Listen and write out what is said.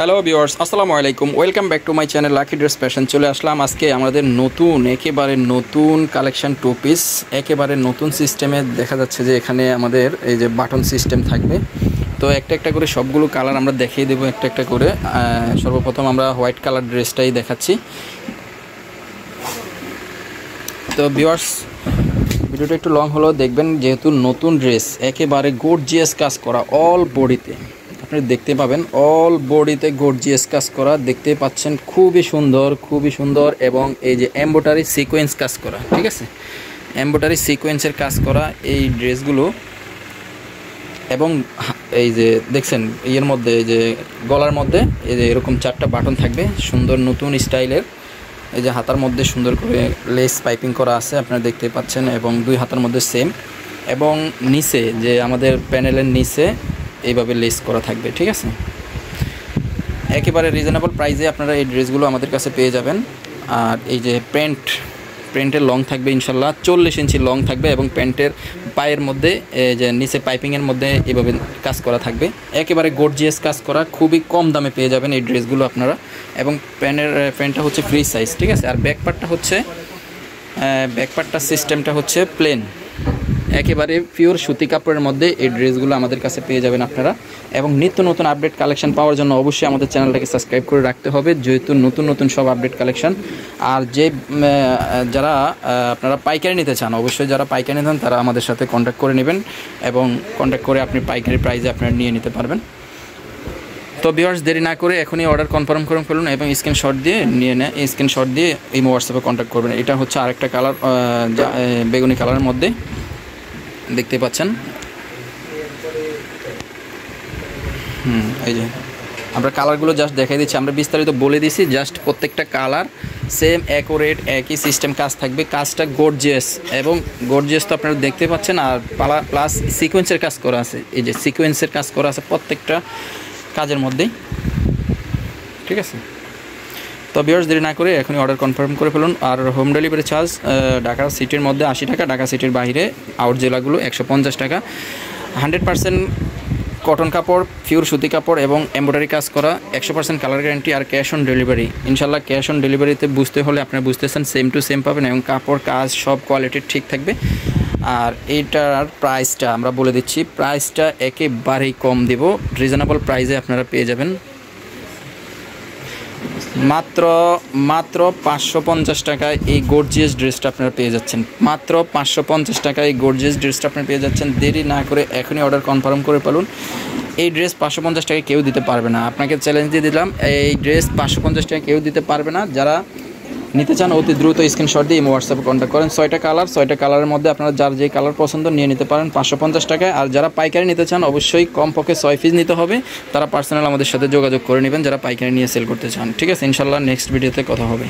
Hello viewers, আসসালামু আলাইকুম। Welcome back to my channel lucky dress fashion. চলে আসলাম আজকে আমাদের একেবারে নতুন কালেকশন টু পিস, একেবারে নতুন সিস্টেমে। দেখা যাচ্ছে যে এখানে আমাদের এই যে বাটন সিস্টেম থাকবে। তো একটা একটা করে সবগুলো কালার আমরা দেখিয়ে দেবো একটা একটা করে। সর্বপ্রথম আমরা হোয়াইট কালার ড্রেসটাই দেখাচ্ছি। তো ভিউয়ার্স, ভিডিওটা একটু লং হলেও দেখবেন, যেহেতু নতুন ড্রেস, একেবারে গর্জিয়াস কাজ করা অল বডিতে। আপনি দেখতে পাবেন অল বডিতে গর্জিয়াস কাজ করা দেখতে পাচ্ছেন, খুবই সুন্দর। এবং এই যে এমব্রয়ডারি সিকোয়েন্স কাজ করা, ঠিক আছে, এমব্রয়ডারি সিকোয়েন্সের কাজ করা এই ড্রেসগুলো। এবং এই যে দেখছেন ইয়ের মধ্যে, এই যে গলার মধ্যে এই যে এরকম 4টা বাটন থাকবে, সুন্দর নতুন স্টাইলের। এই যে হাতার মধ্যে সুন্দর করে লেস পাইপিং করা আছে, আপনারা দেখতে পাচ্ছেন। এবং 2 হাতার মধ্যে সেম। এবং নিচে যে আমাদের প্যানেলের নিচে এইভাবে লেস করা থাকবে, ঠিক আছে। একেবারে রিজনেবল প্রাইসে আপনারা এই ড্রেসগুলো আমাদের কাছে পেয়ে যাবেন। আর এই যে প্যান্টের লং থাকবে ইনশাল্লাহ 40 ইঞ্চি লং থাকবে। এবং প্যান্টের পায়ের মধ্যে যে নিচে পাইপিংয়ের মধ্যে এইভাবে কাজ করা থাকবে, একেবারে গর্জিয়াস কাজ করা, খুবই কম দামে পেয়ে যাবেন এই ড্রেসগুলো আপনারা। এবং প্যান্টটা হচ্ছে ফ্রি সাইজ, ঠিক আছে। আর ব্যাকপার্টটা সিস্টেমটা হচ্ছে প্লেন, একেবারে পিওর সুতি কাপড়ের মধ্যে এই ড্রেসগুলো আমাদের কাছে পেয়ে যাবেন আপনারা। এবং নিত্য নতুন আপডেট কালেকশন পাওয়ার জন্য অবশ্যই আমাদের চ্যানেলটাকে সাবস্ক্রাইব করে রাখতে হবে, যেহেতু নতুন সব আপডেট কালেকশন। আর যারা আপনারা পাইকারি নিতে চান, অবশ্যই যারা পাইকারি নিতে চান তারা আমাদের সাথে কন্ট্যাক্ট করে নেবেন, এবং কন্ট্যাক্ট করে আপনি পাইকারি প্রাইসে আপনারা নিয়ে নিতে পারবেন। তো ভিউয়ার্স, দেরি না করে এখনই অর্ডার কনফার্ম করে ফেলুন এবং স্ক্রিনশট দিয়ে এই হোয়াটসঅ্যাপে কন্ট্যাক্ট করবেন। এটা হচ্ছে আরেকটা কালার, বেগুনি কালারের মধ্যে দেখতে পাচ্ছেন। এই যে আমরা কালারগুলো জাস্ট দেখাই দিচ্ছি, আমরা বিস্তারিত বলে দিছি। জাস্ট প্রত্যেকটা কালার সেম অ্যাকুরেট, একই সিস্টেম কাজ থাকবে। কাজটা গর্জিয়াস, এবং গর্জিয়াস তো আপনারা দেখতে পাচ্ছেন। আর প্লাস সিকোয়েন্সের কাজ করা আছে, এই যে সিকোয়েন্সের কাজ করা আছে প্রত্যেকটা কাজের মধ্যেই, ঠিক আছে। তো ভিউয়ার্স, দেরি না করে এখনই অর্ডার কনফার্ম করে ফেলুন। আর হোম ডেলিভারি চার্জ ঢাকা সিটির মধ্যে 80 টাকা, ঢাকা সিটির বাইরে আউট জেলাগুলো 150 টাকা। 100% কটন কাপড়, পিওর সুতি কাপড় এবং এমব্রয়ডারি কাজ করা, 100% কালার গ্যারান্টি। আর ক্যাশ অন ডেলিভারি ইনশাল্লাহ। ক্যাশ অন ডেলিভারিতে বুঝতে হলে আপনারা বুঝতেছেন, সেম টু সেম পাবেন এবং কাপড় কাজ সব কোয়ালিটির ঠিক থাকবে। আর এইটার প্রাইসটা আমরা বলে দিচ্ছি, প্রাইসটা একেবারেই কম দেব, রিজনেবল প্রাইসে আপনারা পেয়ে যাবেন। মাত্র 550 টাকায় এই গর্জিয়াস ড্রেসটা আপনারা পেয়ে যাচ্ছেন। মাত্র 550 টাকায় এই গর্জিয়াস ড্রেসটা আপনারা পেয়ে যাচ্ছেন। দেরি না করে এখনই অর্ডার কনফার্ম করে ফেলুন। এই ড্রেস 550 টাকায় কেউ দিতে পারবে না, আপনাকে চ্যালেঞ্জ দিয়ে দিলাম। এই ড্রেস 550 টাকায় কেউ দিতে পারবে না। যারা নিতে চান অতি দ্রুত স্ক্রিনশট দিয়ে হোয়াটসঅ্যাপে কন্ট্যাক্ট করেন। 6টা কালারের মধ্যে আপনারা যার যে কালার পছন্দ নিয়ে নিতে পারেন 550 টাকায়। আর যারা পাইকারি নিতে চান অবশ্যই কমপক্ষে 6 পিস নিতে হবে, তারা পার্সোনাল আমাদের সাথে যোগাযোগ করে নেবেন, যারা পাইকারি নিয়ে সেল করতে চান, ঠিক আছে। ইনশাল্লাহ নেক্সট ভিডিওতে কথা হবে।